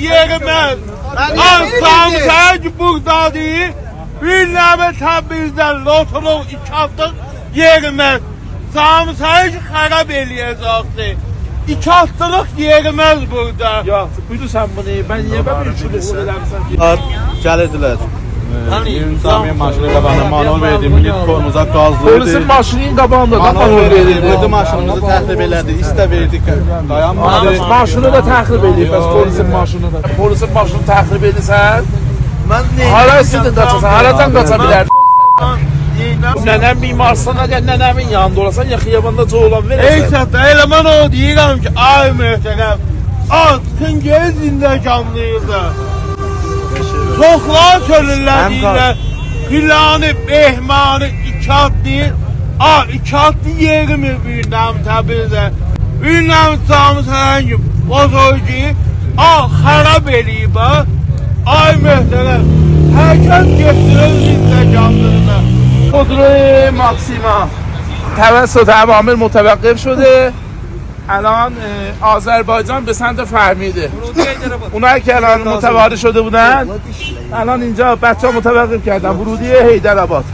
yerimez. Samsaq buradadır. Bir nəbə Təbrizdən lotorluq 2 hafta yerimez. Samsaq xarab eləyəcəkdir. 2 haftalıq yerimez burada. Ya buydu sen bunu. Ben niye ben bir çuluğu edersen? Gəlirdilər. Nizami maşınıyla bana manuel verdi, millet kolumuza gazlıydı. Polisin maşının qabağında da manuel verildi. Maşınımızı təxrib elədi, istə verdik, dayanmadı. Maşını da təxrib edib, bəs polisin maşını da. Polisin maşını təxrib edirsən, hara istedin qaçasan, haradan qaça bilər? Nənəm bimarsan, əgər nənəmin yanında olasan, ya xiyabanda olan verəsən. Ey səttə, eləmən o deyirəm ki, ay möhtərəm, atın gel zindakanlıydı. Çoxlar çölürlər deyirlər, filanı, behmanı, 2 at deyir. 2 atlı yerimi büyündəm Təbrizdə. Büyündəm Samız həngi, bozorgi, xarab eləyib, ay möhtərəm. Hər kəs getirir zindakanlığına. خودروی ماکسیما توسط عوامل متوقف شده. الان آذربایجان به سمت فهمیده. اونایی که الان متواری شده بودن الان اینجا بچه ها متوقف کردن. ورودی حیدرآباد.